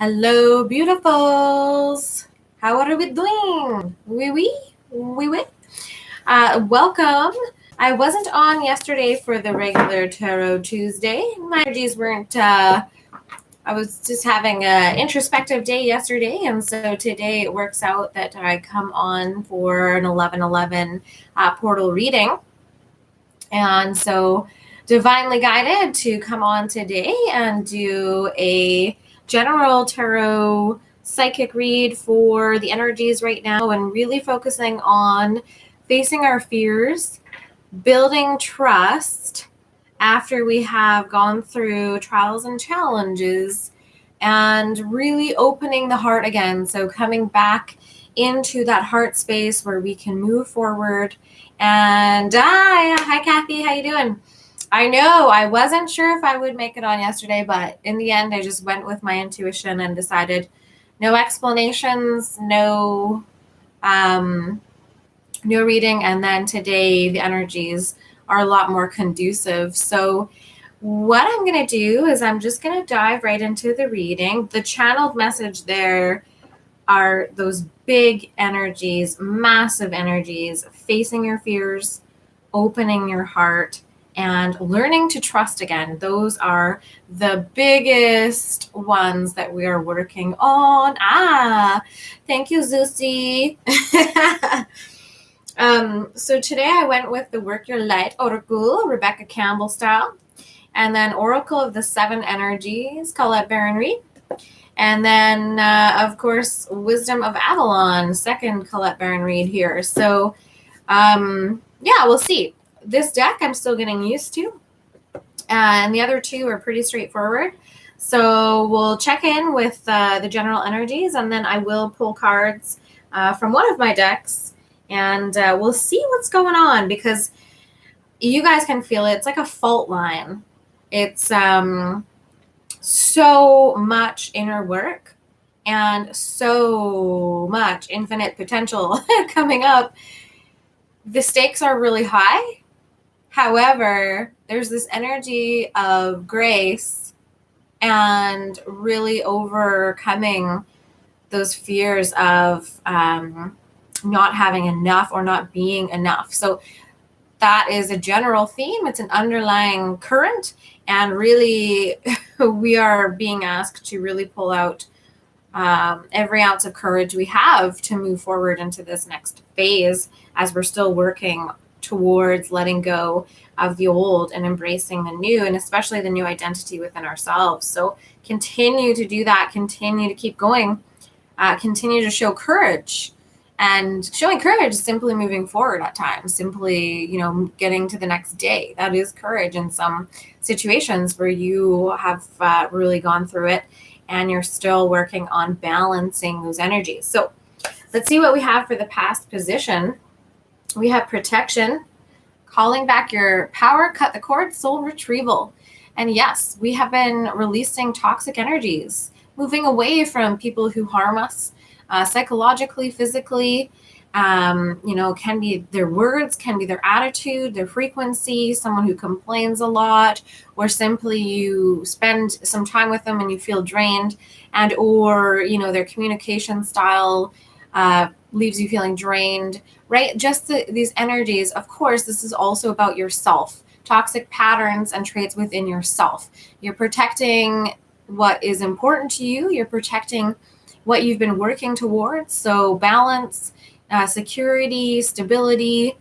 Hello, beautifuls. How are we doing? Oui. Welcome. I wasn't on yesterday for the regular Tarot Tuesday. My energies weren't. I was just having an introspective day yesterday, and so today it works out that I come on for an 11:11 portal reading, and so divinely guided to come on today and do a general tarot psychic read for the energies right now and really focusing on facing our fears, building trust after we have gone through trials and challenges, and really opening the heart again. So coming back into that heart space where we can move forward. And hi Kathy, how you doing? I know I wasn't sure if I would make it on yesterday, but in the end I just went with my intuition and decided no explanations, no reading, and then today the energies are a lot more conducive. So what I'm going to do is I'm just going to dive right into the reading. The channeled message there are those big energies, massive energies, facing your fears, opening your heart, and learning to trust again. Those are the biggest ones that we are working on. Thank you, Zusi. So today I went with the Work Your Light Oracle, Rebecca Campbell style, and then Oracle of the Seven Energies, Colette Baron Reed, and then, of course, Wisdom of Avalon, second Colette Baron Reed here. So, yeah, we'll see. This deck I'm still getting used to, and the other two are pretty straightforward. So we'll check in with the general energies, and then I will pull cards from one of my decks, and we'll see what's going on, because you guys can feel it. It's like a fault line. It's so much inner work and so much infinite potential coming up. The stakes are really high. However, there's this energy of grace and really overcoming those fears of not having enough or not being enough. So that is a general theme. It's an underlying current, and really we are being asked to really pull out every ounce of courage we have to move forward into this next phase, as we're still working towards letting go of the old and embracing the new, and especially the new identity within ourselves. So continue to do that, continue to keep going, continue to show courage. And showing courage is simply moving forward at times, simply, getting to the next day. That is courage in some situations where you have really gone through it and you're still working on balancing those energies. So let's see what we have for the past position. We have protection, calling back your power, cut the cord, soul retrieval. And yes, we have been releasing toxic energies, moving away from people who harm us, psychologically, physically, can be their words, can be their attitude, their frequency, someone who complains a lot, or simply you spend some time with them and you feel drained, or their communication style leaves you feeling drained, right? Just these energies. Of course, this is also about yourself, toxic patterns and traits within yourself. You're protecting what is important to you. You're protecting what you've been working towards. So balance, security, stability,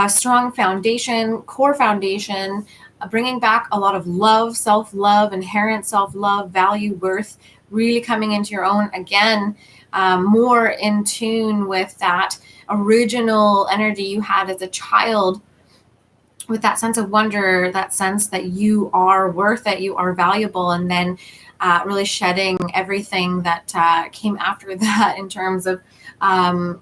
strong foundation, core foundation, bringing back a lot of love, self-love, inherent self-love, value, worth, really coming into your own again, more in tune with that original energy you had as a child, with that sense of wonder, that sense that you are worth it, you are valuable, and then really shedding everything that came after that in terms of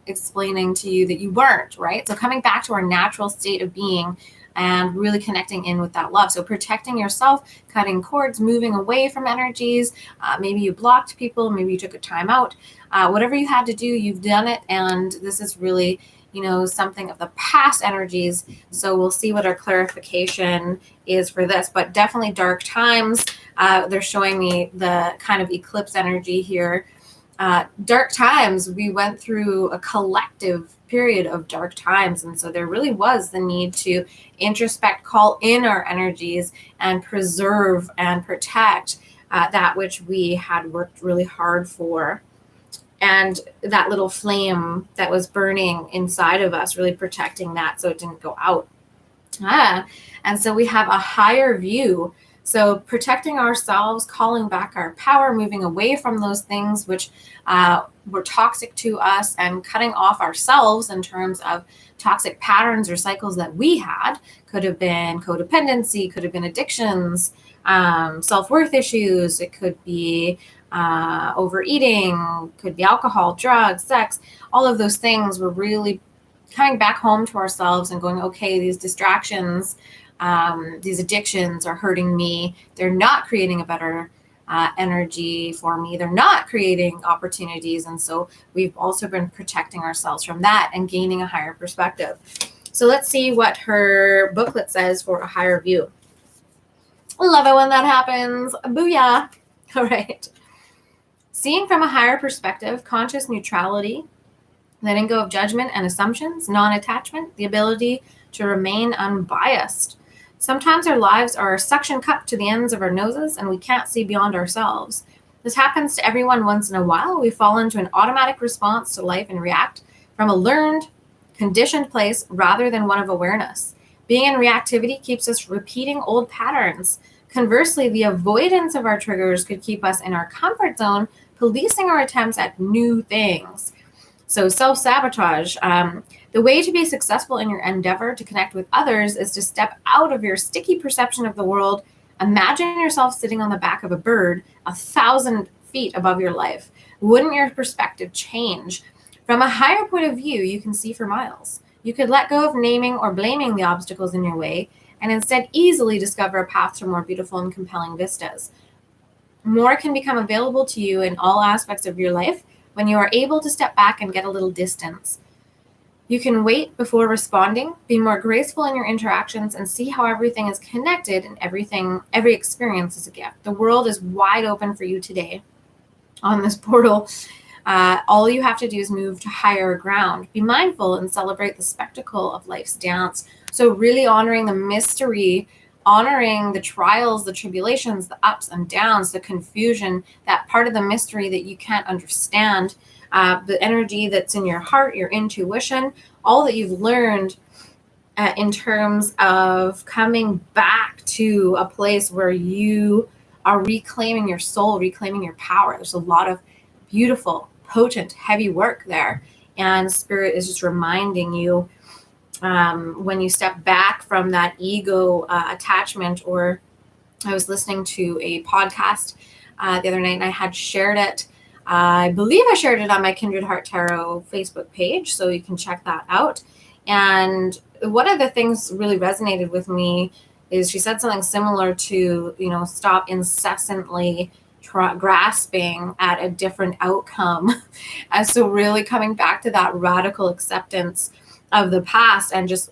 explaining to you that you weren't, right? So coming back to our natural state of being and really connecting in with that love. So protecting yourself, cutting cords, moving away from energies. Maybe you blocked people, maybe you took a time out. Whatever you had to do, you've done it. And this is really, something of the past energies. So we'll see what our clarification is for this, but definitely dark times. They're showing me the kind of eclipse energy here. Dark times, we went through a collective period of dark times. And so there really was the need to introspect, call in our energies, and preserve and protect that which we had worked really hard for. And that little flame that was burning inside of us, really protecting that so it didn't go out. And so we have a higher view. So protecting ourselves, calling back our power, moving away from those things which were toxic to us, and cutting off ourselves in terms of toxic patterns or cycles that we had. Could have been codependency, could have been addictions, self-worth issues. It could be overeating, could be alcohol, drugs, sex. All of those things were really coming back home to ourselves and going, okay, these distractions, these addictions are hurting me. They're not creating a better energy for me. They're not creating opportunities. And so we've also been protecting ourselves from that and gaining a higher perspective. So let's see what her booklet says for a higher view. I love it when that happens. Booyah. All right. Seeing from a higher perspective, conscious neutrality, letting go of judgment and assumptions, non-attachment, the ability to remain unbiased. Sometimes our lives are a suction cup to the ends of our noses and we can't see beyond ourselves. This happens to everyone once in a while. We fall into an automatic response to life and react from a learned, conditioned place rather than one of awareness. Being in reactivity keeps us repeating old patterns. Conversely, the avoidance of our triggers could keep us in our comfort zone, policing our attempts at new things. So self-sabotage. The way to be successful in your endeavor to connect with others is to step out of your sticky perception of the world. Imagine yourself sitting on the back of a bird 1,000 feet above your life. Wouldn't your perspective change? From a higher point of view, you can see for miles. You could let go of naming or blaming the obstacles in your way and instead easily discover a path to more beautiful and compelling vistas. More can become available to you in all aspects of your life when you are able to step back and get a little distance. You can wait before responding, be more graceful in your interactions, and see how everything is connected and every experience is a gift. The world is wide open for you today on this portal. All you have to do is move to higher ground. Be mindful and celebrate the spectacle of life's dance. So really honoring the mystery, honoring the trials, the tribulations, the ups and downs, the confusion, that part of the mystery that you can't understand, the energy that's in your heart, your intuition, all that you've learned in terms of coming back to a place where you are reclaiming your soul, reclaiming your power. There's a lot of beautiful, potent, heavy work there. And Spirit is just reminding you when you step back from that ego attachment. Or I was listening to a podcast the other night and I had shared it. I believe I shared it on my Kindred Heart Tarot Facebook page, so you can check that out. And one of the things really resonated with me is she said something similar to, stop incessantly grasping at a different outcome. And so really coming back to that radical acceptance of the past and just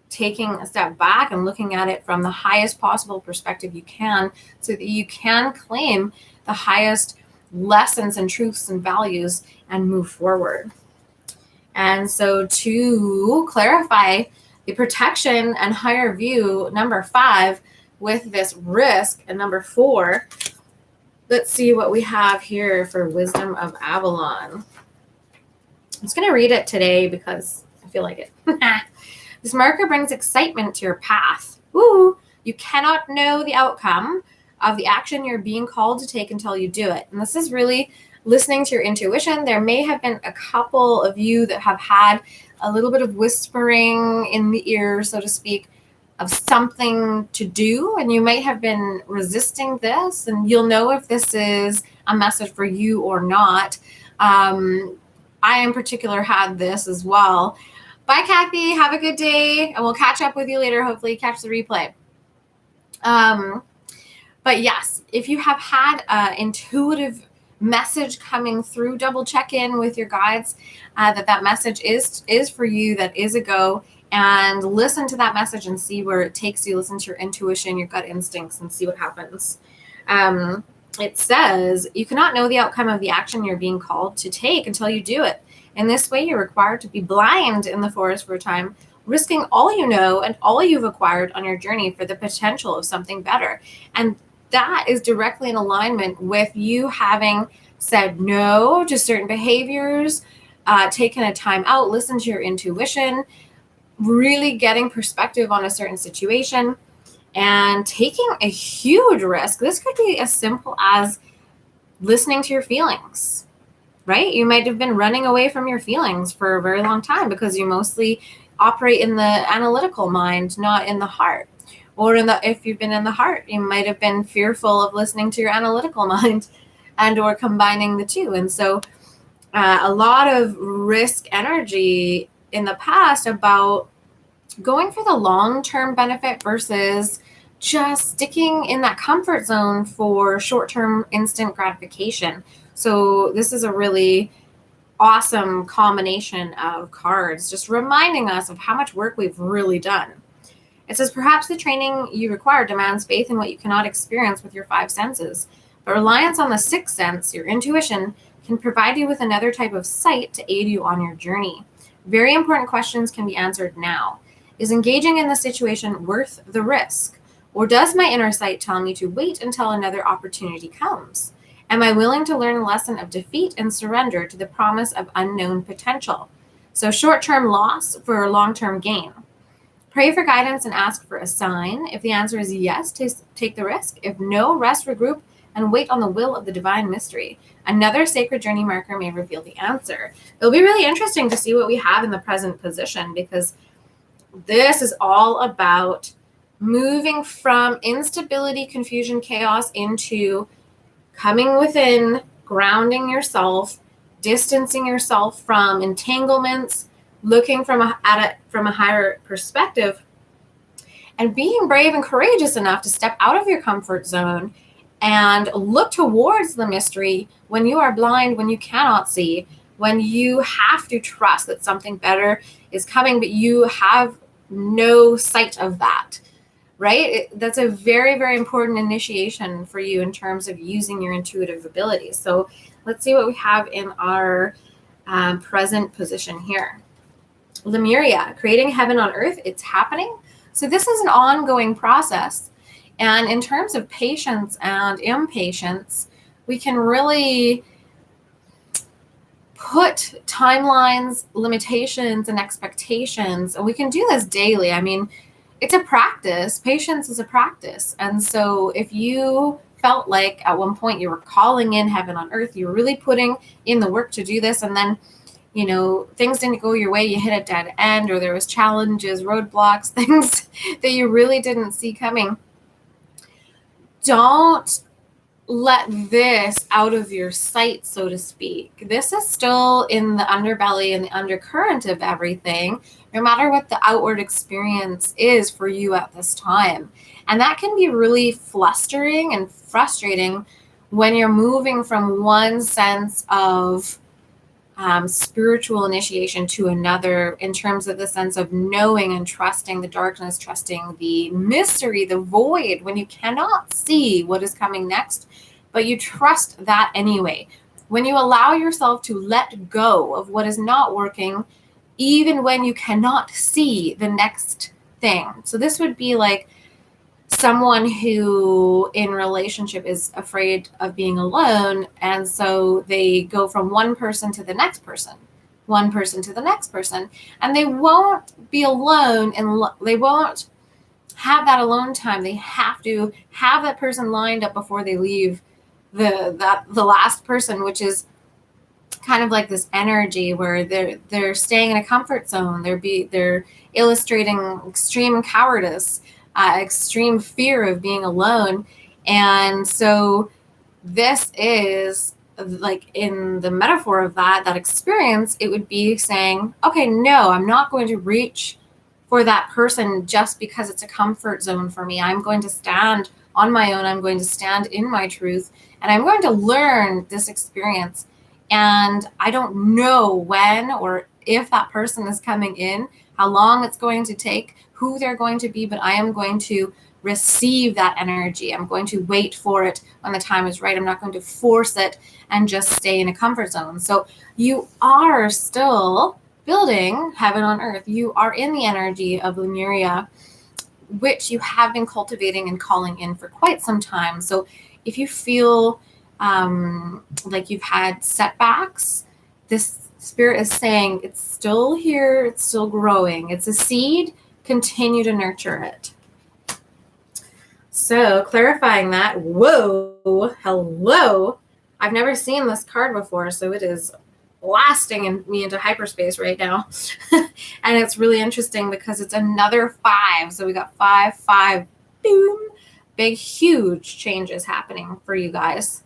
taking a step back and looking at it from the highest possible perspective you can, so that you can claim the highest lessons and truths and values and move forward. And so to clarify the protection and higher view, number 5, with this risk, and number 4, let's see what we have here for Wisdom of Avalon. I'm just going to read it today because I feel like it. This marker brings excitement to your path. Woo! You cannot know the outcome of the action you're being called to take until you do it. And this is really listening to your intuition. There may have been a couple of you that have had a little bit of whispering in the ear, so to speak, of something to do, and you might have been resisting this, and you'll know if this is a message for you or not. I in particular had this as well. Bye, Kathy. Have a good day, and we'll catch up with you later. Hopefully catch the replay. But yes, if you have had an intuitive message coming through, double check in with your guides that message is for you, that is a go, and listen to that message and see where it takes you. Listen to your intuition, your gut instincts, and see what happens. It says, you cannot know the outcome of the action you're being called to take until you do it. In this way, you're required to be blind in the forest for a time, risking all you know and all you've acquired on your journey for the potential of something better. And that is directly in alignment with you having said no to certain behaviors, taken a time out, listened to your intuition, really getting perspective on a certain situation, and taking a huge risk. This could be as simple as listening to your feelings, right? You might have been running away from your feelings for a very long time because you mostly operate in the analytical mind, not in the heart. Or if you've been in the heart, you might have been fearful of listening to your analytical mind and or combining the two. And so a lot of risk energy in the past about going for the long-term benefit versus just sticking in that comfort zone for short-term instant gratification. So this is a really awesome combination of cards, just reminding us of how much work we've really done. It says, perhaps the training you require demands faith in what you cannot experience with your five senses, but reliance on the sixth sense, your intuition, can provide you with another type of sight to aid you on your journey. Very important questions can be answered now. Is engaging in the situation worth the risk? Or does my inner sight tell me to wait until another opportunity comes? Am I willing to learn a lesson of defeat and surrender to the promise of unknown potential? So short-term loss for long-term gain. Pray for guidance and ask for a sign. If the answer is yes, take the risk. If no, rest, regroup, and wait on the will of the divine mystery. Another sacred journey marker may reveal the answer. It'll be really interesting to see what we have in the present position, because this is all about moving from instability, confusion, chaos into coming within, grounding yourself, distancing yourself from entanglements, looking from a higher perspective, and being brave and courageous enough to step out of your comfort zone and look towards the mystery when you are blind, when you cannot see, when you have to trust that something better is coming, but you have no sight of that, right? That's a very, very important initiation for you in terms of using your intuitive abilities. So let's see what we have in our present position here. Lemuria, creating heaven on earth, it's happening. So this is an ongoing process. And in terms of patience and impatience, we can really put timelines, limitations, and expectations. And we can do this daily. I mean, it's a practice. Patience is a practice. And so if you felt like at one point you were calling in heaven on earth, you were really putting in the work to do this, and then, you know, things didn't go your way, you hit a dead end, or there was challenges, roadblocks, things that you really didn't see coming, don't let this out of your sight, so to speak. This is still in the underbelly and the undercurrent of everything, no matter what the outward experience is for you at this time. And that can be really flustering and frustrating when you're moving from one sense of spiritual initiation to another, in terms of the sense of knowing and trusting the darkness, trusting the mystery, the void, when you cannot see what is coming next, but you trust that anyway. When you allow yourself to let go of what is not working, even when you cannot see the next thing. So this would be like someone who in relationship is afraid of being alone, and so they go from one person to the next person, one person to the next person, and they won't be alone, and they won't have that alone time. They have to have that person lined up before they leave the last person, which is kind of like this energy where they're staying in a comfort zone. They're illustrating extreme cowardice, extreme fear of being alone. And so this is like, in the metaphor of that experience, it would be saying, okay, no, I'm not going to reach for that person just because it's a comfort zone for me. I'm going to stand on my own. I'm going to stand in my truth, and I'm going to learn this experience. And I don't know when or if that person is coming in, how long it's going to take, who they're going to be, but I am going to receive that energy. I'm going to wait for it when the time is right. I'm not going to force it and just stay in a comfort zone. So you are still building heaven on earth. You are in the energy of Lemuria, which you have been cultivating and calling in for quite some time. So if you feel like you've had setbacks, this spirit is saying it's still here, it's still growing. It's a seed, continue to nurture it. So clarifying that, whoa, hello. I've never seen this card before, so it is blasting me into hyperspace right now. And it's really interesting because it's another 5. So we got 5, 5, boom. Big, huge changes happening for you guys.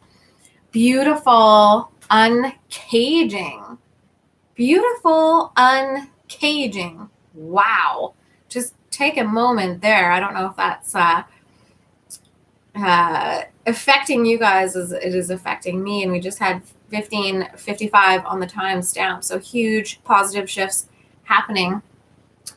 Beautiful uncaging. Beautiful uncaging. Wow. Just take a moment there. I don't know if that's affecting you guys as it is affecting me. And we just had 15:55 on the timestamp. So huge positive shifts happening.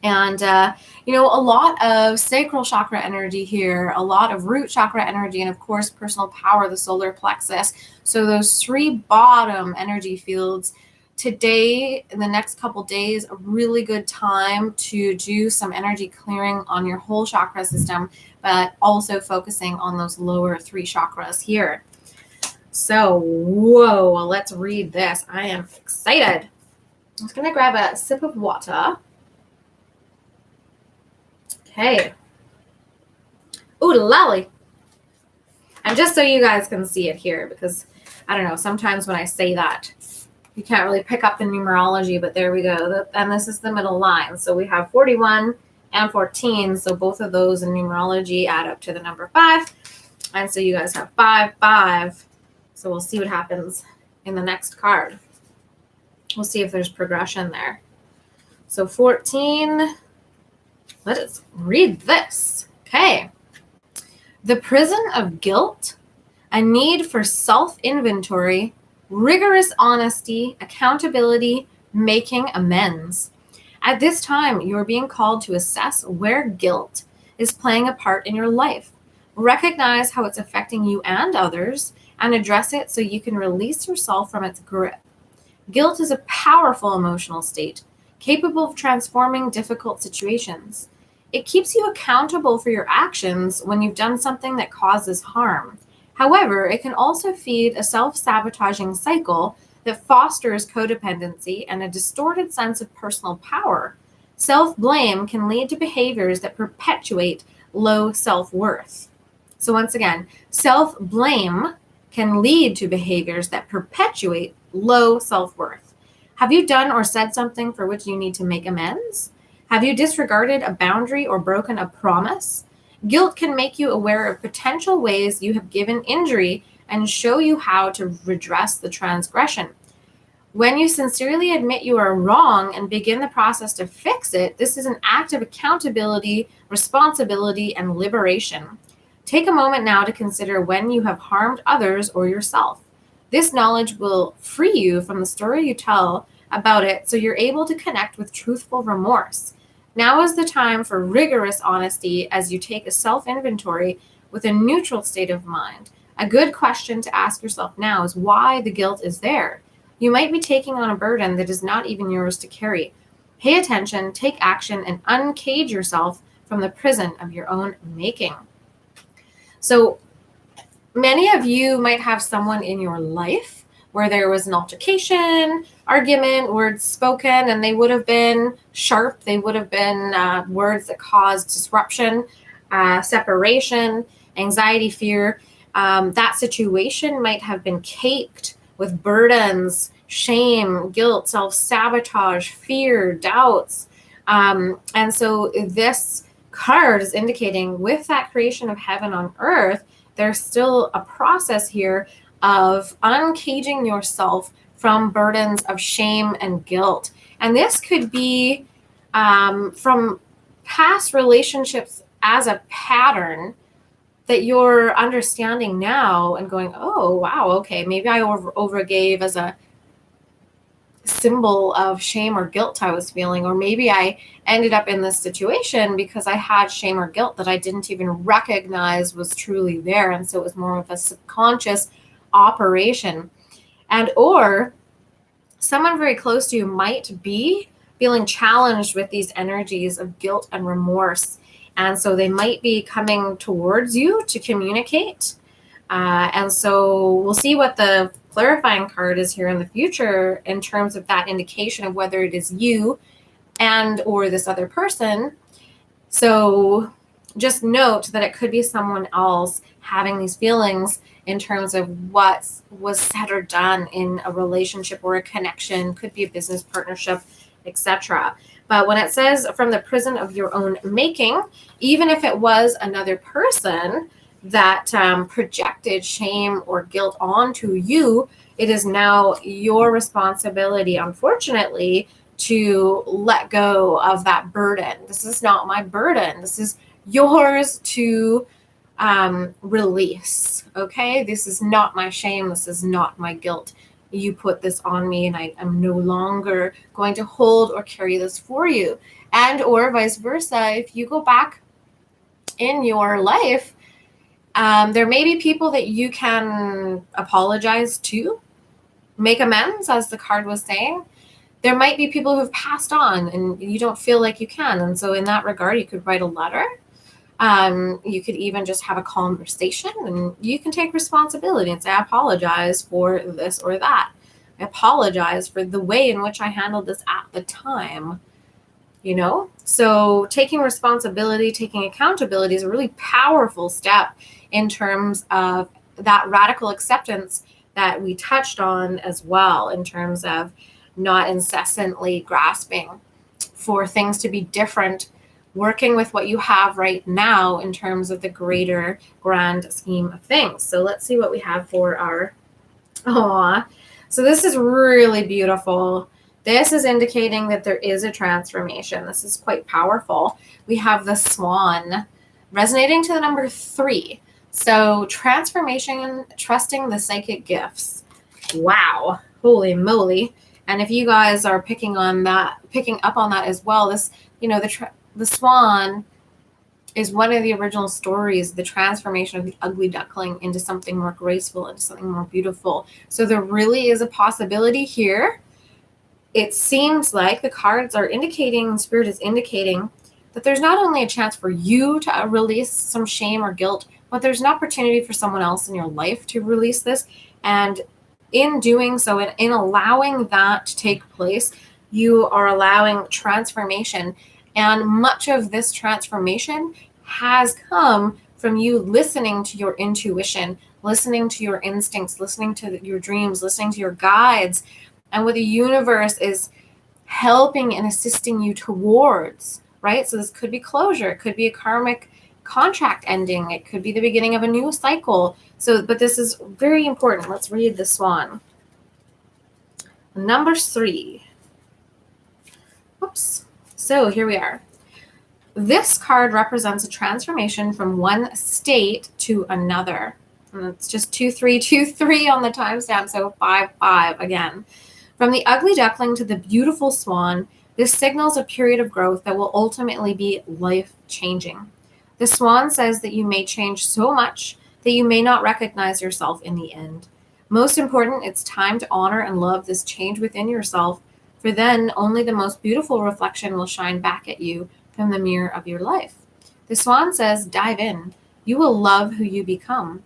And, a lot of sacral chakra energy here, a lot of root chakra energy, and of course, personal power, the solar plexus. So those 3 bottom energy fields. Today, in the next couple days, a really good time to do some energy clearing on your whole chakra system, but also focusing on those lower 3 chakras here. So, whoa, let's read this. I am excited. I'm just going to grab a sip of water. Okay. Ooh, lolly. And just so you guys can see it here, because I don't know, sometimes when I say that, you can't really pick up the numerology, but there we go. And this is the middle line. So we have 41 and 14. So both of those in numerology add up to the number 5. And so you guys have 5, 5. So we'll see what happens in the next card. We'll see if there's progression there. So 14. Let us read this. Okay. The prison of guilt, a need for self-inventory, rigorous honesty, accountability, making amends. At this time, you are being called to assess where guilt is playing a part in your life. Recognize how it's affecting you and others, and address it so you can release yourself from its grip. Guilt is a powerful emotional state, capable of transforming difficult situations. It keeps you accountable for your actions when you've done something that causes harm. However, it can also feed a self-sabotaging cycle that fosters codependency and a distorted sense of personal power. Self-blame can lead to behaviors that perpetuate low self-worth. So once again, self-blame can lead to behaviors that perpetuate low self-worth. Have you done or said something for which you need to make amends? Have you disregarded a boundary or broken a promise? Guilt can make you aware of potential ways you have given injury and show you how to redress the transgression. When you sincerely admit you are wrong and begin the process to fix it, this is an act of accountability, responsibility, and liberation. Take a moment now to consider when you have harmed others or yourself. This knowledge will free you from the story you tell about it so you're able to connect with truthful remorse. Now is the time for rigorous honesty as you take a self-inventory with a neutral state of mind. A good question to ask yourself now is why the guilt is there. You might be taking on a burden that is not even yours to carry. Pay attention, take action, and uncage yourself from the prison of your own making. So many of you might have someone in your life where there was an altercation, argument, words spoken, and they would have been sharp. They would have been words that caused disruption, separation, anxiety, fear. That situation might have been caked with burdens, shame, guilt, self-sabotage, fear, doubts. And so this card is indicating with that creation of heaven on earth, there's still a process here of uncaging yourself from burdens of shame and guilt. And this could be from past relationships as a pattern that you're understanding now and going, oh, wow, okay, maybe I overgave as a symbol of shame or guilt I was feeling, or maybe I ended up in this situation because I had shame or guilt that I didn't even recognize was truly there, and so it was more of a subconscious operation. And or someone very close to you might be feeling challenged with these energies of guilt and remorse, and so they might be coming towards you to communicate. And so we'll see what the clarifying card is here in the future in terms of that indication of whether it is you and or this other person. So just note that it could be someone else having these feelings in terms of what was said or done in a relationship or a connection, could be a business partnership, etc. But when it says from the prison of your own making, even if it was another person that projected shame or guilt onto you, it is now your responsibility, unfortunately, to let go of that burden. This is not my burden. This is yours to release. Okay, this is not my shame. This is not my guilt. You put this on me, and I am no longer going to hold or carry this for you. And or vice versa, if you go back in your life, there may be people that you can apologize to, make amends, as the card was saying. There might be people who've passed on and you don't feel like you can. And so in that regard, you could write a letter. You could even just have a conversation, and you can take responsibility and say, I apologize for this or that. I apologize for the way in which I handled this at the time. So taking responsibility, taking accountability is a really powerful step in terms of that radical acceptance that we touched on as well, in terms of not incessantly grasping for things to be different, working with what you have right now in terms of the greater grand scheme of things. So let's see what we have for our, so this is really beautiful. This is indicating that there is a transformation. This is quite powerful. We have the swan resonating to the number 3. So transformation, trusting the psychic gifts. Wow. Holy moly. And if you guys are picking up on that as well, this, the swan is one of the original stories, the transformation of the ugly duckling into something more graceful, into something more beautiful. So there really is a possibility here. It seems like the cards are indicating, Spirit is indicating, that there's not only a chance for you to release some shame or guilt, but there's an opportunity for someone else in your life to release this. And in doing so, in allowing that to take place, you are allowing transformation. And much of this transformation has come from you listening to your intuition, listening to your instincts, listening to your dreams, listening to your guides, and what the universe is helping and assisting you towards, right? So this could be closure. It could be a karmic contract ending. It could be the beginning of a new cycle. But this is very important. Let's read the swan. Number 3. Oops. So here we are. This card represents a transformation from one state to another. And it's just 2323 on the timestamp, so 55 again. From the ugly duckling to the beautiful swan, this signals a period of growth that will ultimately be life-changing. The swan says that you may change so much that you may not recognize yourself in the end. Most important, it's time to honor and love this change within yourself, for then only the most beautiful reflection will shine back at you from the mirror of your life. The swan says, dive in. You will love who you become.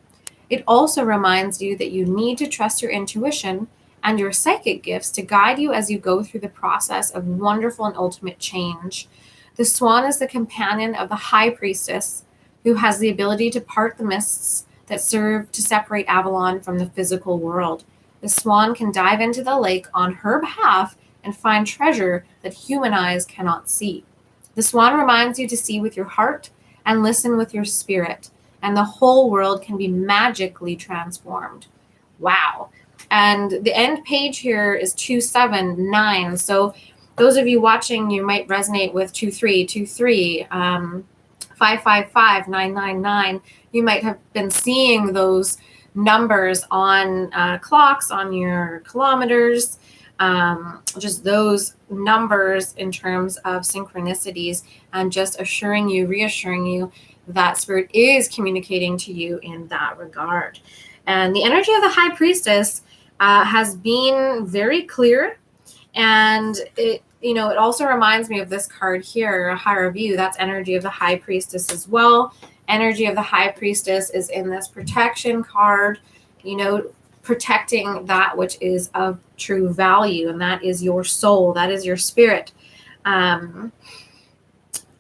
It also reminds you that you need to trust your intuition and your psychic gifts to guide you as you go through the process of wonderful and ultimate change. The swan is the companion of the high priestess, who has the ability to part the mists that serve to separate Avalon from the physical world. The swan can dive into the lake on her behalf and find treasure that human eyes cannot see. The swan reminds you to see with your heart and listen with your spirit, and the whole world can be magically transformed. Wow. And the end page here is 279. So those of you watching, you might resonate with 2323, 555, 999. You might have been seeing those numbers on clocks, on your kilometers. just those numbers in terms of synchronicities, and just assuring you, reassuring you that Spirit is communicating to you in that regard. And the energy of the High Priestess has been very clear, and it also reminds me of this card here, a higher view. That's energy of the High Priestess as well. Energy of the High Priestess is in this protection card, protecting that which is of true value, and that is your soul, that is your spirit. And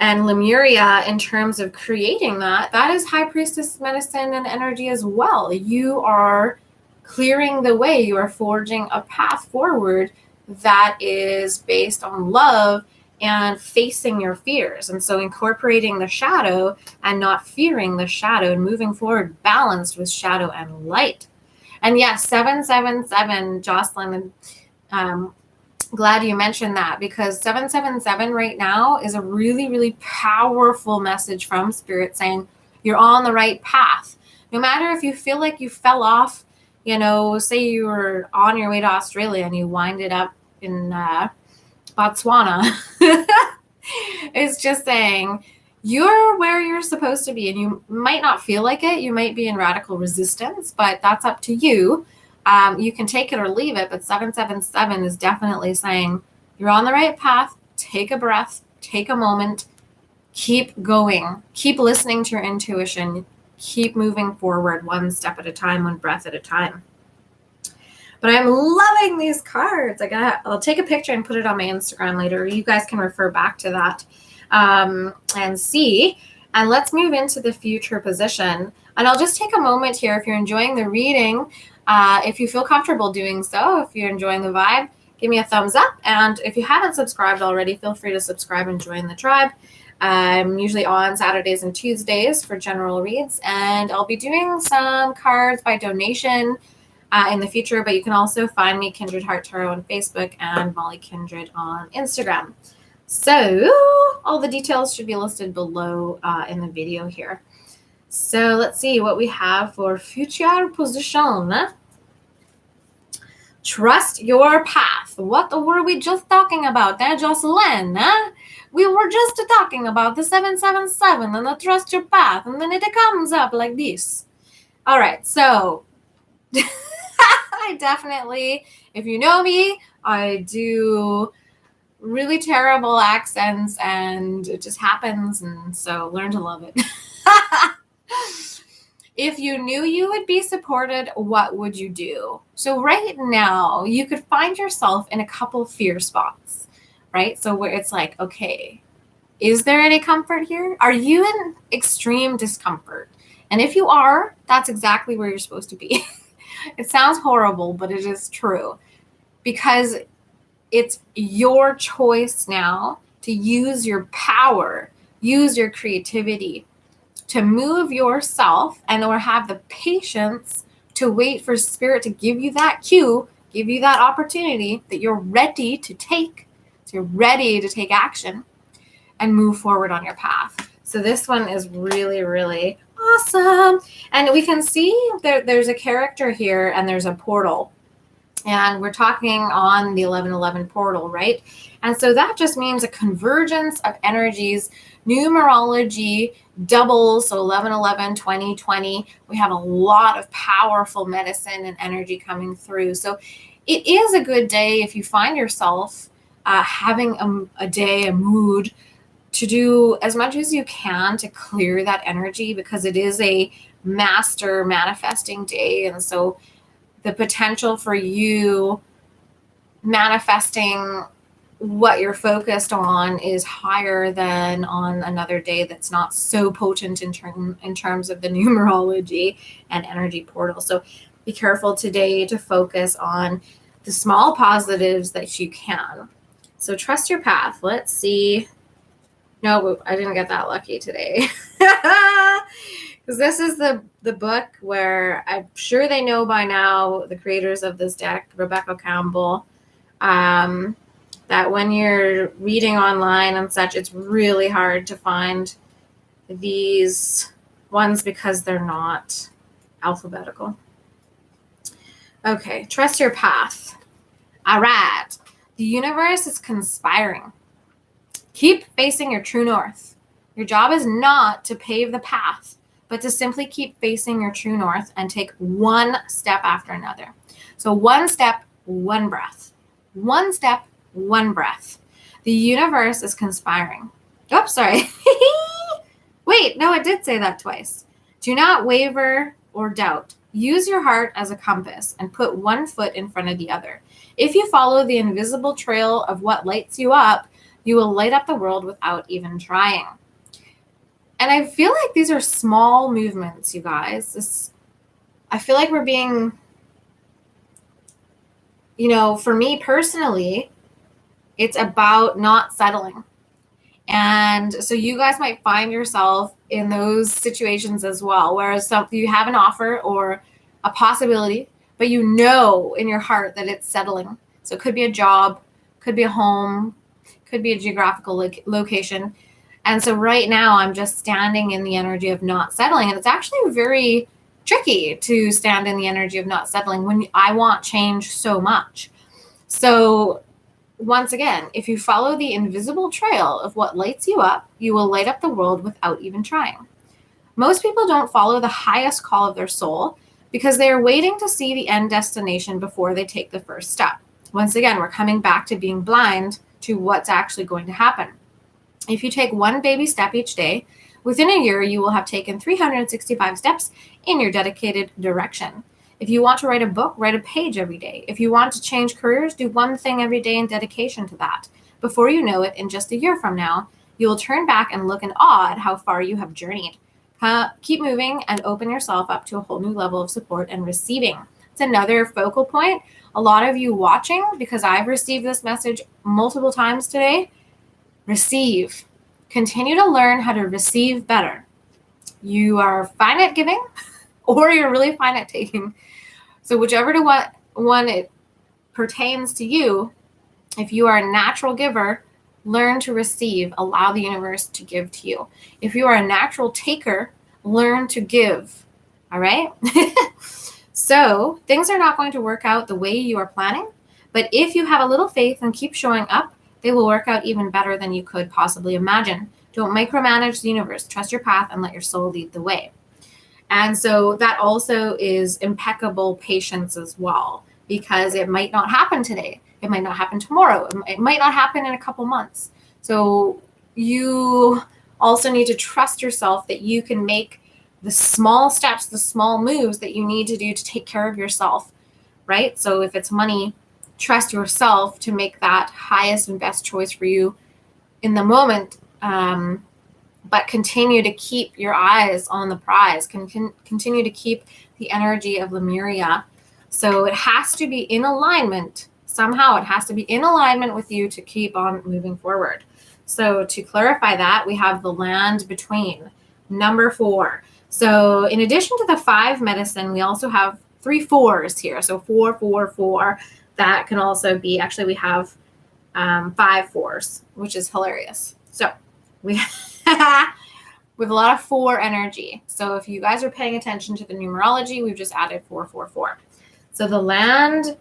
Lemuria, in terms of creating that is High Priestess medicine and energy as well. You are clearing the way, you are forging a path forward that is based on love and facing your fears. And so incorporating the shadow and not fearing the shadow, and moving forward balanced with shadow and light. And yes, 777, Jocelyn, glad you mentioned that, because 777 right now is a really, really powerful message from Spirit saying you're on the right path. No matter if you feel like you fell off, say you were on your way to Australia and you winded up in Botswana. It's just saying you're where you're supposed to be, and you might not feel like it. You might be in radical resistance, but that's up to you. You can take it or leave it, but 777 is definitely saying you're on the right path. Take a breath, take a moment, keep going, keep listening to your intuition, keep moving forward one step at a time, one breath at a time. But I'm loving these cards. I'll take a picture and put it on my Instagram later. You guys can refer back to that and see. And let's move into the future position. And I'll just take a moment here. If you're enjoying the reading, if you feel comfortable doing so, if you're enjoying the vibe, give me a thumbs up. And if you haven't subscribed already, feel free to subscribe and join the tribe. I'm usually on Saturdays and Tuesdays for general reads, and I'll be doing some cards by donation in the future, but you can also find me Kindred Heart Tarot on Facebook and Mollie Kindred on Instagram. So all the details should be listed below in the video here. So let's see what we have for future position. Trust your path. What were we just talking about there, Jocelyn? We were just talking about the 777 and the trust your path, and then it comes up like this. All right, so I definitely, if you know me, I do really terrible accents, and it just happens, and so learn to love it. If you knew you would be supported, what would you do? So right now, you could find yourself in a couple fear spots, right? So where it's like, okay, is there any comfort here? Are you in extreme discomfort? And if you are, that's exactly where you're supposed to be. It sounds horrible, but it is true, because it's your choice now to use your power, use your creativity to move yourself, and or have the patience to wait for Spirit to give you that cue, give you that opportunity that you're ready to take. So you're ready to take action and move forward on your path. So this one is really, really awesome. And we can see there's a character here, and there's a portal. And we're talking on the 1111 portal, right? And so that just means a convergence of energies, numerology doubles, so 1111, 2020. We have a lot of powerful medicine and energy coming through. So it is a good day if you find yourself having a day, a mood, to do as much as you can to clear that energy, because it is a master manifesting day. And so the potential for you manifesting what you're focused on is higher than on another day that's not so potent in terms of the numerology and energy portal. So be careful today to focus on the small positives that you can. So trust your path. Let's see. No, I didn't get that lucky today. Because this is the book where I'm sure they know by now, the creators of this deck, Rebecca Campbell, that when you're reading online and such, it's really hard to find these ones because they're not alphabetical. Okay, trust your path. All right. The universe is conspiring. Keep facing your true north. Your job is not to pave the path, but to simply keep facing your true north and take one step after another. So one step, one breath. One step, one breath. The universe is conspiring. Oops, sorry. Wait, no, it did say that twice. Do not waver or doubt. Use your heart as a compass and put one foot in front of the other. If you follow the invisible trail of what lights you up, you will light up the world without even trying. And I feel like these are small movements, you guys. I feel like we're being, for me personally, it's about not settling. And so you guys might find yourself in those situations as well, where you have an offer or a possibility, but you know in your heart that it's settling. So it could be a job, could be a home, could be a geographical location. And so right now I'm just standing in the energy of not settling. And it's actually very tricky to stand in the energy of not settling when I want change so much. So once again, if you follow the invisible trail of what lights you up, you will light up the world without even trying. Most people don't follow the highest call of their soul because they are waiting to see the end destination before they take the first step. Once again, we're coming back to being blind to what's actually going to happen. If you take one baby step each day, within a year, you will have taken 365 steps in your dedicated direction. If you want to write a book, write a page every day. If you want to change careers, do one thing every day in dedication to that. Before you know it, in just a year from now, you will turn back and look in awe at how far you have journeyed. Keep moving and open yourself up to a whole new level of support and receiving. It's another focal point. A lot of you watching, because I've received this message multiple times today, receive. Continue to learn how to receive better. You are fine at giving or you're really fine at taking. So whichever one it pertains to you, if you are a natural giver, learn to receive. Allow the universe to give to you. If you are a natural taker, learn to give. All right? So things are not going to work out the way you are planning, but if you have a little faith and keep showing up, they will work out even better than you could possibly imagine. Don't micromanage the universe. Trust your path and let your soul lead the way. And so that also is impeccable patience as well, because it might not happen today. It might not happen tomorrow. It might not happen in a couple months. So you also need to trust yourself that you can make the small steps, the small moves that you need to do to take care of yourself, right? So if it's money, trust yourself to make that highest and best choice for you in the moment. But continue to keep your eyes on the prize. Continue to keep the energy of Lemuria. So it has to be in alignment. Somehow it has to be in alignment with you to keep on moving forward. So to clarify that, we have the land between, number 4. So in addition to the 5 medicine, we also have 3 4s here. So 4, 4, 4. That can also be, actually we have 5 4s, which is hilarious. So we with a lot of 4 energy. So if you guys are paying attention to the numerology, we've just added 4, 4, 4. So the land,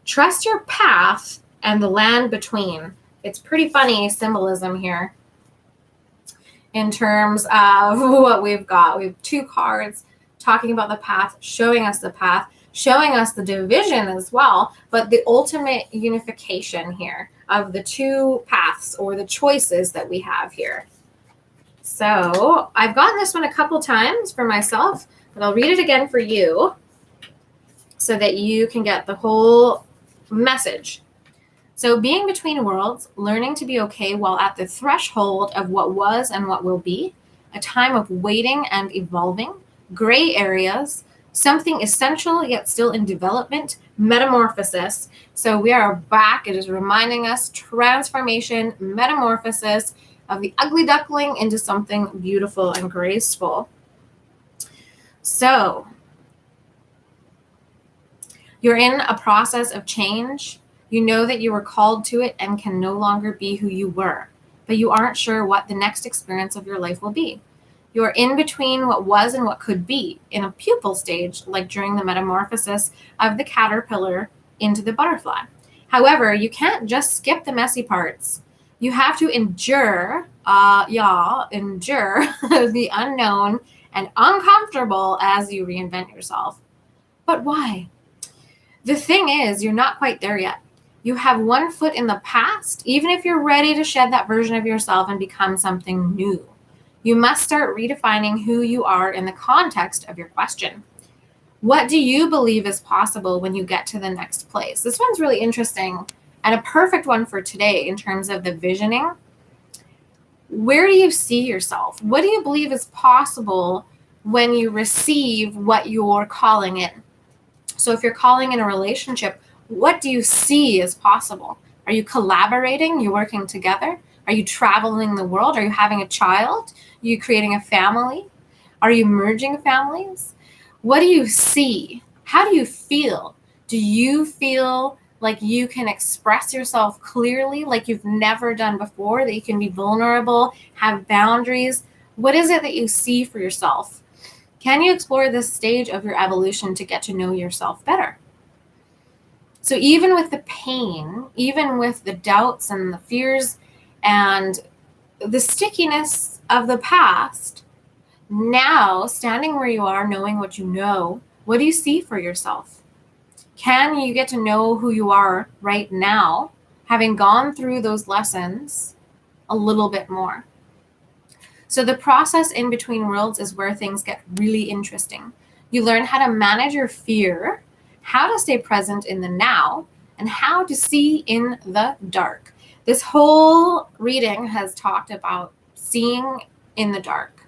trust your path, and the land between. It's pretty funny symbolism here in terms of what we've got. We have 2 cards talking about the path, showing us the path, showing us the division as well, but the ultimate unification here of the 2 paths or the choices that we have here. So I've gotten this one a couple times for myself, but I'll read it again for you so that you can get the whole message. So being between worlds, learning to be okay while at the threshold of what was and what will be, a time of waiting and evolving, gray areas, something essential yet still in development, metamorphosis. So we are back. It is reminding us transformation, metamorphosis of the ugly duckling into something beautiful and graceful. So you're in a process of change. You know that you were called to it and can no longer be who you were, but you aren't sure what the next experience of your life will be. You're in between what was and what could be in a pupal stage, like during the metamorphosis of the caterpillar into the butterfly. However, you can't just skip the messy parts. You have to endure, endure the unknown and uncomfortable as you reinvent yourself. But why? The thing is, you're not quite there yet. You have one foot in the past, even if you're ready to shed that version of yourself and become something new. You must start redefining who you are in the context of your question. What do you believe is possible when you get to the next place? This one's really interesting and a perfect one for today in terms of the visioning. Where do you see yourself? What do you believe is possible when you receive what you're calling in? So if you're calling in a relationship, what do you see as possible? Are you collaborating? Are you working together? Are you traveling the world? Are you having a child? Are you creating a family? Are you merging families? What do you see? How do you feel? Do you feel like you can express yourself clearly, like you've never done before, that you can be vulnerable, have boundaries? What is it that you see for yourself? Can you explore this stage of your evolution to get to know yourself better? So even with the pain, even with the doubts and the fears and the stickiness of the past, now standing where you are, knowing what you know, what do you see for yourself? Can you get to know who you are right now, having gone through those lessons a little bit more? So the process in between worlds is where things get really interesting. You learn how to manage your fear, how to stay present in the now, and how to see in the dark. This whole reading has talked about seeing in the dark.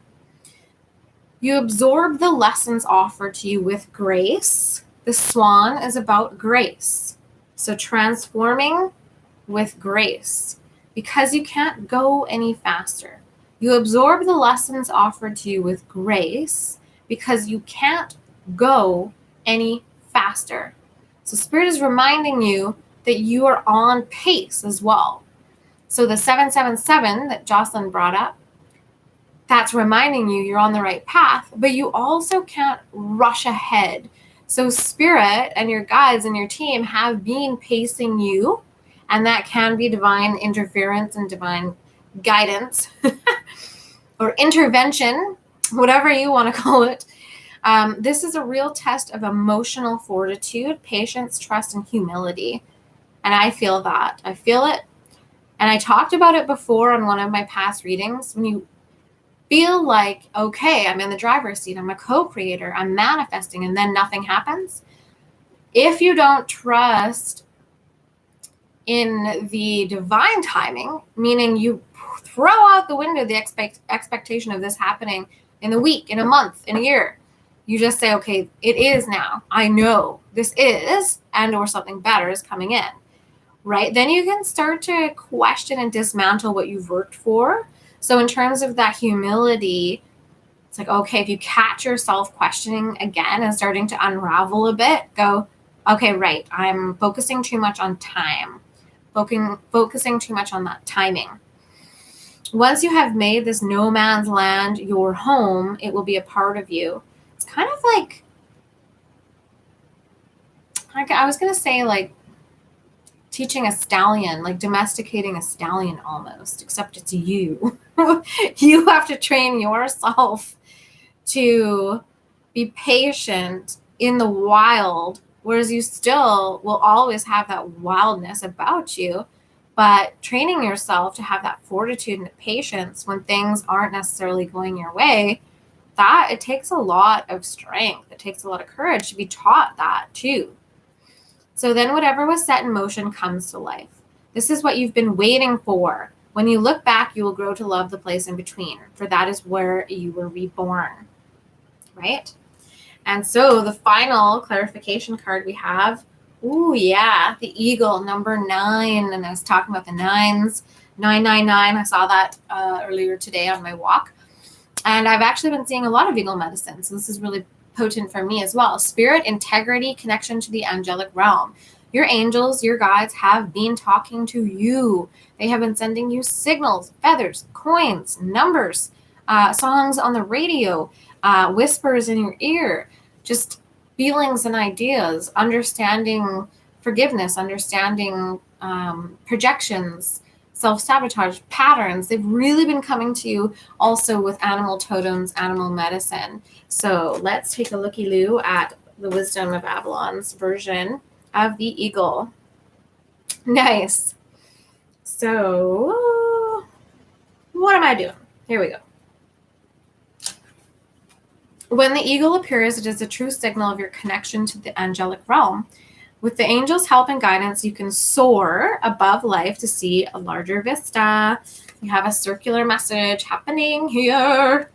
You absorb the lessons offered to you with grace. The swan is about grace. So transforming with grace, because you can't go any faster. You absorb the lessons offered to you with grace because you can't go any faster. So Spirit is reminding you that you are on pace as well. So the 777 that Jocelyn brought up, that's reminding you you're on the right path, but you also can't rush ahead. So Spirit and your guides and your team have been pacing you, and that can be divine interference and divine guidance or intervention, whatever you want to call it. This is a real test of emotional fortitude, patience, trust, and humility. And I feel that. I feel it. And I talked about it before on one of my past readings. When you feel like, okay, I'm in the driver's seat, I'm a co-creator, I'm manifesting, and then nothing happens. If you don't trust in the divine timing, meaning you throw out the window the expectation of this happening in a week, in a month, in a year. You just say, okay, it is now. I know this is, and or something better is coming in, right? Then you can start to question and dismantle what you've worked for. So in terms of that humility, it's like, okay, if you catch yourself questioning again and starting to unravel a bit, go, okay, right, I'm focusing too much on time, focusing too much on that timing. Once you have made this no man's land your home, it will be a part of you. It's kind of like I was going to say like teaching a stallion, like domesticating a stallion almost, except it's you. You have to train yourself to be patient in the wild, whereas you still will always have that wildness about you. But training yourself to have that fortitude and patience when things aren't necessarily going your way, that it takes a lot of strength. It takes a lot of courage to be taught that too. So then whatever was set in motion comes to life. This is what you've been waiting for. When you look back, you will grow to love the place in between, for that is where you were reborn, right? And so the final clarification card we have, the eagle, number 9. And I was talking about the 9s, 999. I saw that earlier today on my walk. And I've actually been seeing a lot of eagle medicine. So this is really potent for me as well. Spirit, integrity, connection to the angelic realm. Your angels, your guides have been talking to you. They have been sending you signals, feathers, coins, numbers, songs on the radio, whispers in your ear, just feelings and ideas, understanding forgiveness, understanding, projections, self-sabotage patterns. They've really been coming to you also with animal totems, animal medicine. So let's take a looky-loo at the Wisdom of Avalon's version of the eagle. Nice. So what am I doing? Here we go. When the eagle appears, it is a true signal of your connection to the angelic realm. With the angels' help and guidance, you can soar above life to see a larger vista. You have a circular message happening here.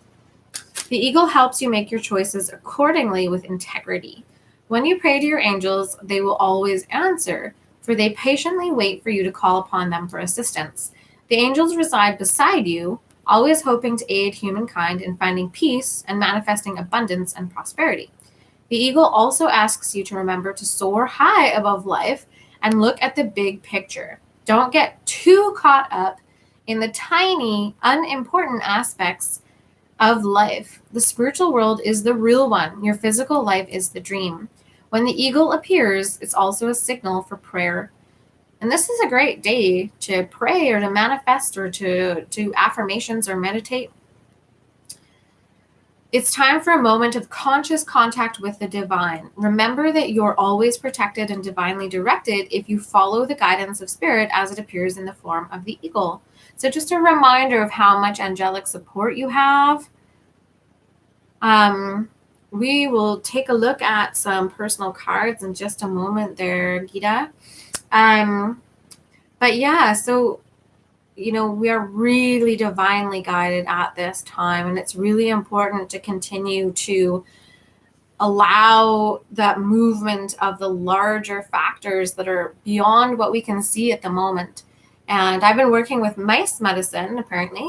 The eagle helps you make your choices accordingly with integrity. When you pray to your angels, they will always answer, for they patiently wait for you to call upon them for assistance. The angels reside beside you, always hoping to aid humankind in finding peace and manifesting abundance and prosperity. The eagle also asks you to remember to soar high above life and look at the big picture. Don't get too caught up in the tiny, unimportant aspects of life. The spiritual world is the real one. Your physical life is the dream. When the eagle appears, it's also a signal for prayer. And this is a great day to pray or to manifest or to do affirmations or meditate. It's time for a moment of conscious contact with the divine. Remember that you're always protected and divinely directed if you follow the guidance of spirit as it appears in the form of the eagle. So just a reminder of how much angelic support you have. We will take a look at some personal cards in just a moment there, Gita. But yeah, so we are really divinely guided at this time, and it's really important to continue to allow that movement of the larger factors that are beyond what we can see at the moment. And I've been working with mice medicine, apparently.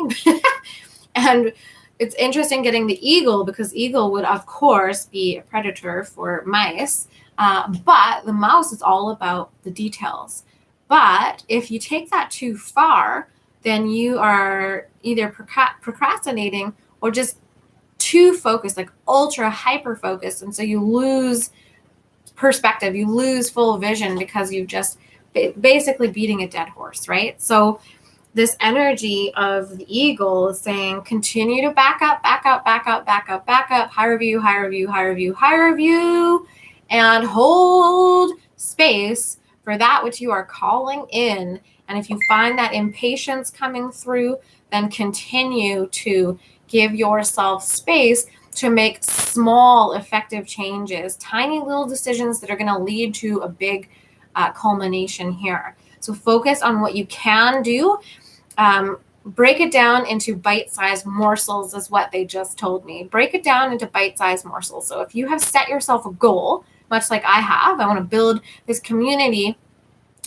And it's interesting getting the eagle, because eagle would, of course, be a predator for mice. But the mouse is all about the details. But if you take that too far, then you are either procrastinating or just too focused, like ultra hyper focused. And so you lose perspective, you lose full vision because you've just basically beating a dead horse, right? So this energy of the eagle is saying, continue to back up, higher view, and hold space for that which you are calling in. And if you find that impatience coming through, then continue to give yourself space to make small, effective changes, tiny little decisions that are going to lead to a big culmination here. So focus on what you can do. Break it down into bite-sized morsels is what they just told me. Break it down into bite-sized morsels. So if you have set yourself a goal, much like I have, I want to build this community.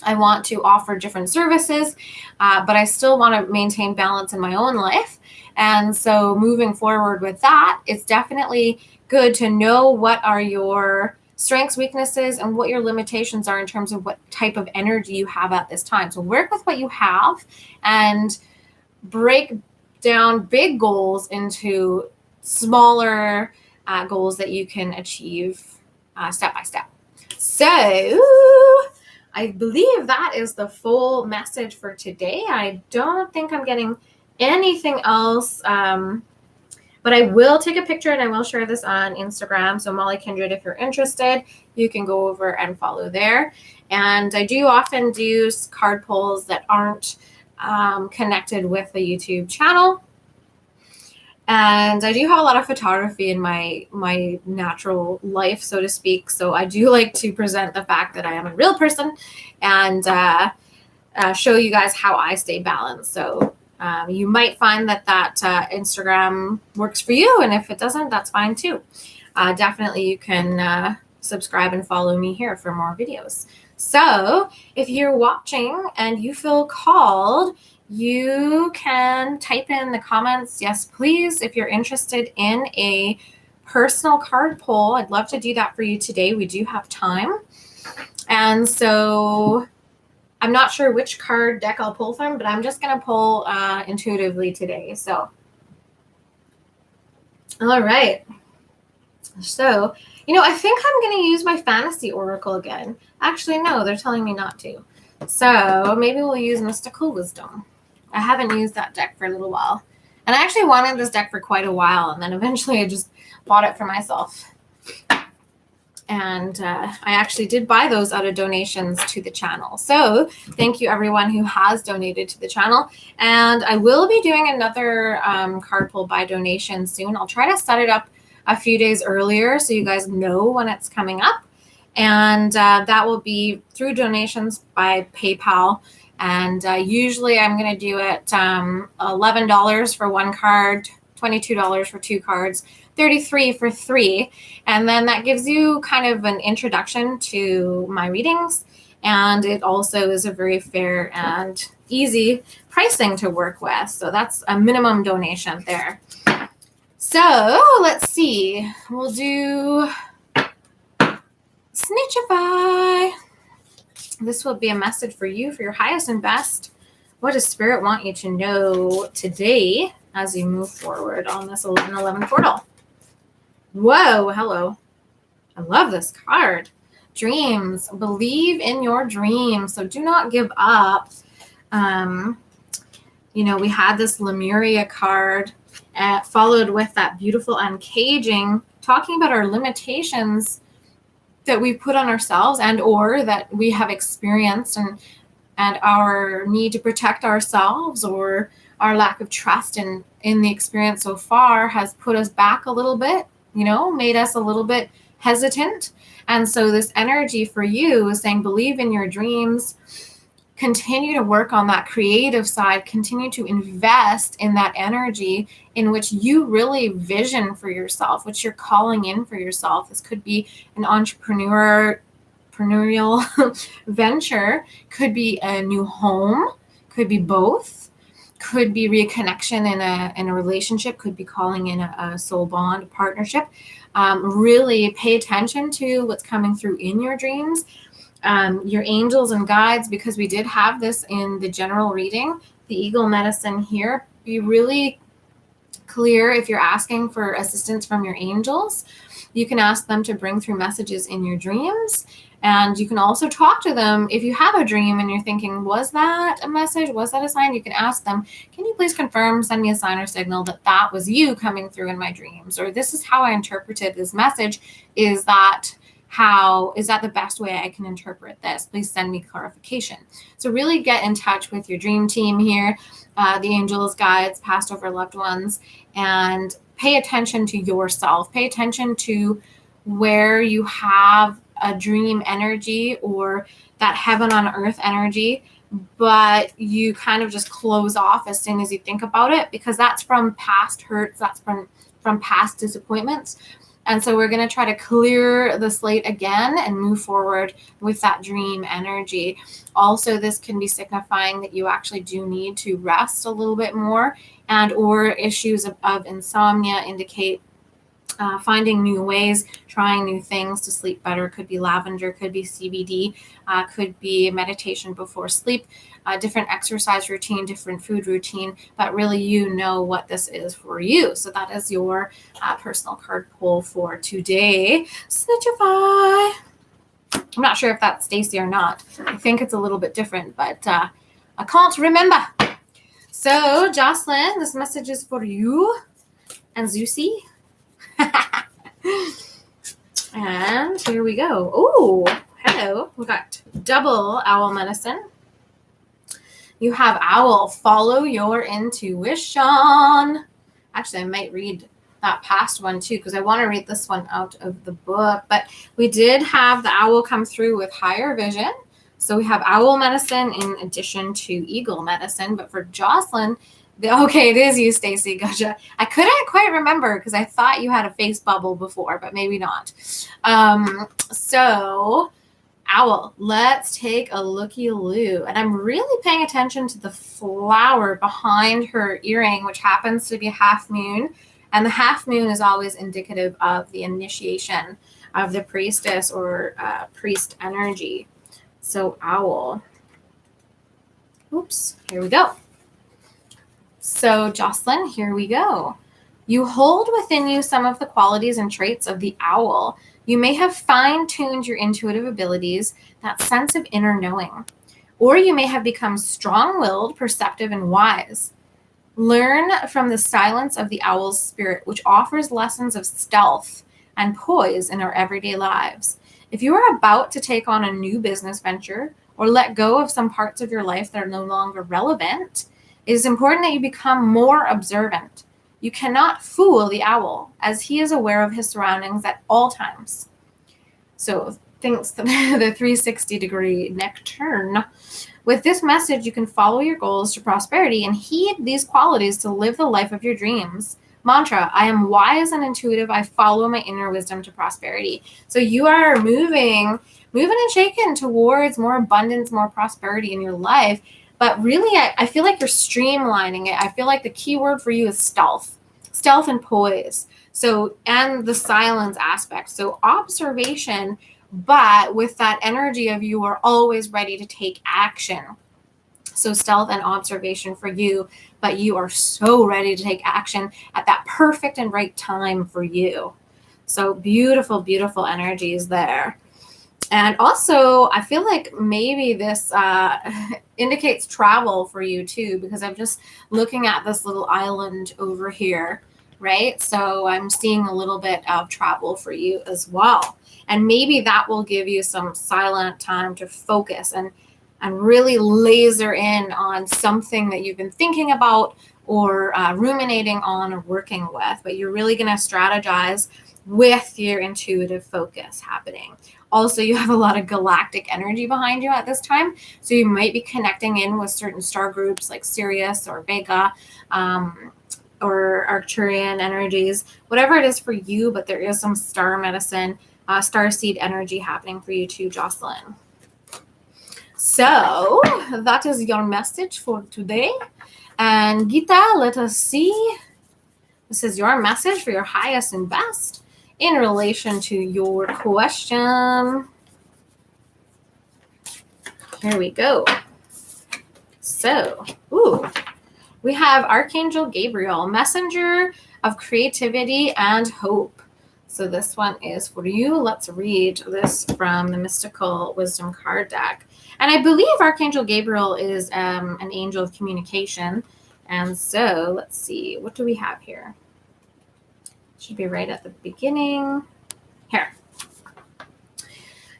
I want to offer different services, but I still want to maintain balance in my own life. And so moving forward with that, it's definitely good to know what are your strengths, weaknesses, and what your limitations are in terms of what type of energy you have at this time. So work with what you have and break down big goals into smaller goals that you can achieve step by step. So I believe that is the full message for today. I don't think I'm getting anything else, but I will take a picture and I will share this on Instagram. So Mollie Kindred, if you're interested, you can go over and follow there. And I do often do card pulls that aren't connected with the YouTube channel. And I do have a lot of photography in my natural life, so to speak. So I do like to present the fact that I am a real person and show you guys how I stay balanced. So you might find that Instagram works for you. And if it doesn't, that's fine too. Definitely you can subscribe and follow me here for more videos. So if you're watching and you feel called, you can type in the comments, yes, please, if you're interested in a personal card pull. I'd love to do that for you today. We do have time. And so I'm not sure which card deck I'll pull from, but I'm just going to pull intuitively today. So, all right. So, I think I'm going to use my fantasy oracle again. Actually, no, they're telling me not to. So maybe we'll use Mystical Wisdom. I haven't used that deck for a little while. And I actually wanted this deck for quite a while, and then eventually I just bought it for myself. And I actually did buy those out of donations to the channel. So thank you everyone who has donated to the channel. And I will be doing another card pull by donation soon. I'll try to set it up a few days earlier so you guys know when it's coming up. And that will be through donations by PayPal. And usually I'm going to do it $11 for one card, $22 for two cards, $33 for three. And then that gives you kind of an introduction to my readings. And it also is a very fair and easy pricing to work with. So that's a minimum donation there. So let's see. We'll do Snitchify. This will be a message for you, for your highest and best. What does Spirit want you to know today as you move forward on this 1111 portal? Whoa, hello. I love this card. Dreams. Believe in your dreams. So do not give up. We had this Lemuria card followed with that beautiful uncaging, talking about our limitations that we put on ourselves and or that we have experienced, and our need to protect ourselves or our lack of trust in the experience so far has put us back a little bit, made us a little bit hesitant. And so this energy for you is saying, believe in your dreams, continue to work on that creative side, continue to invest in that energy in which you really vision for yourself, which you're calling in for yourself. This could be an entrepreneurial venture, could be a new home, could be both, could be reconnection in a relationship, could be calling in a soul bond, a partnership. Really pay attention to what's coming through in your dreams. Your angels and guides, because we did have this in the general reading, the eagle medicine here. Be really clear if you're asking for assistance from your angels. You can ask them to bring through messages in your dreams. And you can also talk to them if you have a dream and you're thinking, was that a message? Was that a sign? You can ask them, can you please confirm, send me a sign or signal that was you coming through in my dreams? Or this is how I interpreted this message. Is that the best way I can interpret this? Please send me clarification. So really get in touch with your dream team here, the angels, guides, past over loved ones, and pay attention to yourself. Pay attention to where you have a dream energy or that heaven on earth energy, but you kind of just close off as soon as you think about it, because that's from past hurts, that's from past disappointments. And so we're going to try to clear the slate again and move forward with that dream energy. Also, this can be signifying that you actually do need to rest a little bit more, and or issues of insomnia indicate finding new ways, trying new things to sleep better. Could be lavender, could be CBD, could be meditation before sleep, different exercise routine, different food routine, but really what this is for you. So that is your personal card pull for today. Snitchify. I'm not sure if that's Stacy or not. I think it's a little bit different, but I can't remember. So Jocelyn, this message is for you and Zusi. And here we go. Oh, hello. We got double owl medicine. You have owl. Follow your intuition. Actually, I might read that past one too, because I want to read this one out of the book. But we did have the owl come through with higher vision. So we have owl medicine in addition to eagle medicine. But for Jocelyn, okay, it is you, Stacy. Gotcha. I couldn't quite remember because I thought you had a face bubble before, but maybe not. So owl, let's take a looky-loo. And I'm really paying attention to the flower behind her earring, which happens to be a half moon. And the half moon is always indicative of the initiation of the priestess or priest energy. So owl. Oops, here we go. So Jocelyn, here we go. You hold within you some of the qualities and traits of the owl. You may have fine-tuned your intuitive abilities, that sense of inner knowing. Or you may have become strong-willed, perceptive, and wise. Learn from the silence of the owl's spirit, which offers lessons of stealth and poise in our everyday lives. If you are about to take on a new business venture or let go of some parts of your life that are no longer relevant, it is important that you become more observant. You cannot fool the owl, as he is aware of his surroundings at all times. So thanks to the 360-degree neck turn. With this message, you can follow your goals to prosperity and heed these qualities to live the life of your dreams. Mantra: I am wise and intuitive. I follow my inner wisdom to prosperity. So you are moving and shaking towards more abundance, more prosperity in your life. But really, I feel like you're streamlining it. I feel like the key word for you is stealth and poise. So, and the silence aspect. So observation, but with that energy of you are always ready to take action. So stealth and observation for you, but you are so ready to take action at that perfect and right time for you. So beautiful, beautiful energies there. And also, I feel like maybe this indicates travel for you too, because I'm just looking at this little island over here, right? So I'm seeing a little bit of travel for you as well. And maybe that will give you some silent time to focus and really laser in on something that you've been thinking about or ruminating on or working with. But you're really going to strategize with your intuitive focus happening. Also, you have a lot of galactic energy behind you at this time. So you might be connecting in with certain star groups like Sirius or Vega or Arcturian energies, whatever it is for you. But there is some star medicine, starseed energy happening for you too, Jocelyn. So that is your message for today. And Gita, let us see. This is your message for your highest and best in relation to your question. Here we go. So, we have Archangel Gabriel, messenger of creativity and hope. So this one is for you. Let's read this from the Mystical Wisdom card deck. And I believe Archangel Gabriel is an angel of communication. And so let's see, what do we have here? Should be right at the beginning. Here.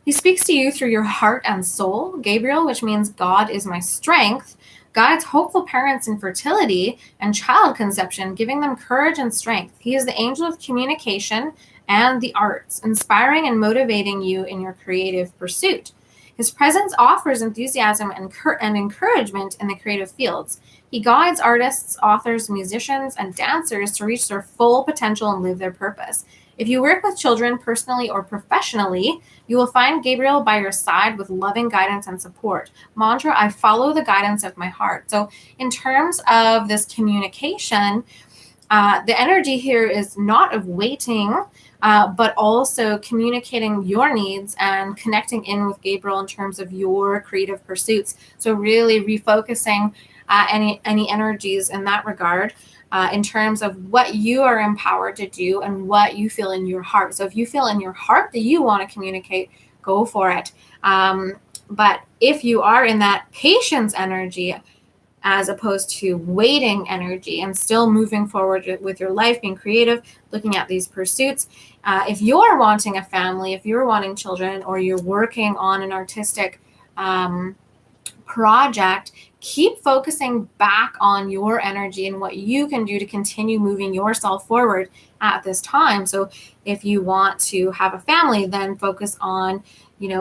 He speaks to you through your heart and soul. Gabriel, which means God is my strength, guides hopeful parents in fertility and child conception, giving them courage and strength. He is the angel of communication and the arts, inspiring and motivating you in your creative pursuit. His presence offers enthusiasm and encouragement in the creative fields. He guides artists, authors, musicians, and dancers to reach their full potential and live their purpose. If you work with children personally or professionally, you will find Gabriel by your side with loving guidance and support. Mantra: I follow the guidance of my heart. So in terms of this communication, the energy here is not of waiting, but also communicating your needs and connecting in with Gabriel in terms of your creative pursuits. So really refocusing any energies in that regard in terms of what you are empowered to do and what you feel in your heart. So if you feel in your heart that you want to communicate, go for it. But if you are in that patience energy, as opposed to waiting energy and still moving forward with your life, being creative, looking at these pursuits. If you're wanting a family, if you're wanting children, or you're working on an artistic project, keep focusing back on your energy and what you can do to continue moving yourself forward at this time. So if you want to have a family, then focus on,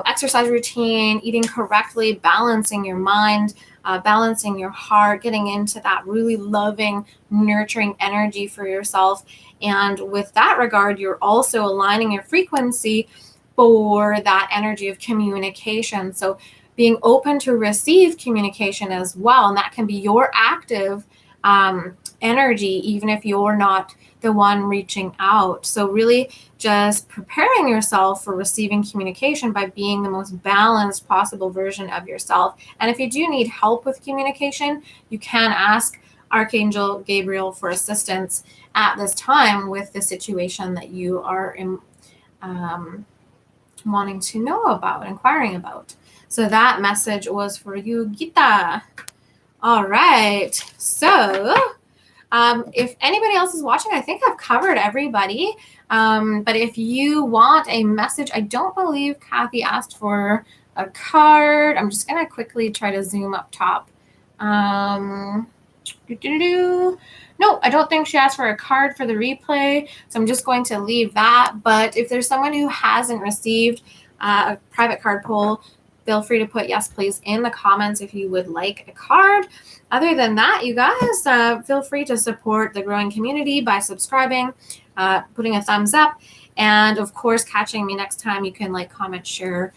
exercise routine, eating correctly, balancing your mind, balancing your heart, getting into that really loving, nurturing energy for yourself. And with that regard, you're also aligning your frequency for that energy of communication. So being open to receive communication as well. And that can be your active energy, even if you're not the one reaching out. So really just preparing yourself for receiving communication by being the most balanced possible version of yourself. And if you do need help with communication, you can ask Archangel Gabriel for assistance at this time with the situation that you are wanting to know about, inquiring about. So that message was for you, Gita. All right. So if anybody else is watching, I think I've covered everybody. But if you want a message, I don't believe Kathy asked for a card. I'm just going to quickly try to zoom up top. No, I don't think she asked for a card for the replay. So I'm just going to leave that. But if there's someone who hasn't received a private card pull, feel free to put yes, please in the comments if you would like a card. Other than that, you guys, feel free to support the growing community by subscribing, putting a thumbs up, and of course, catching me next time. You can like, comment, share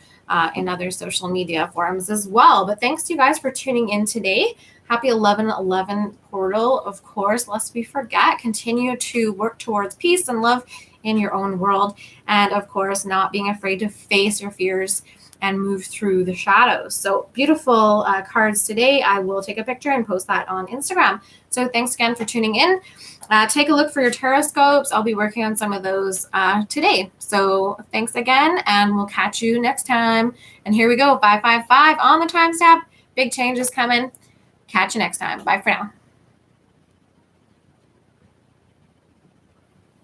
in other social media forums as well. But thanks to you guys for tuning in today. Happy 11/11 portal. Of course, lest we forget, continue to work towards peace and love in your own world. And of course, not being afraid to face your fears and move through the shadows. So beautiful cards today. I will take a picture and post that on Instagram. So thanks again for tuning in. Take a look for your tarot scopes. I'll be working on some of those today. So thanks again, and we'll catch you next time. And here we go, 555 on the timestamp. Big changes coming. Catch you next time. Bye for now.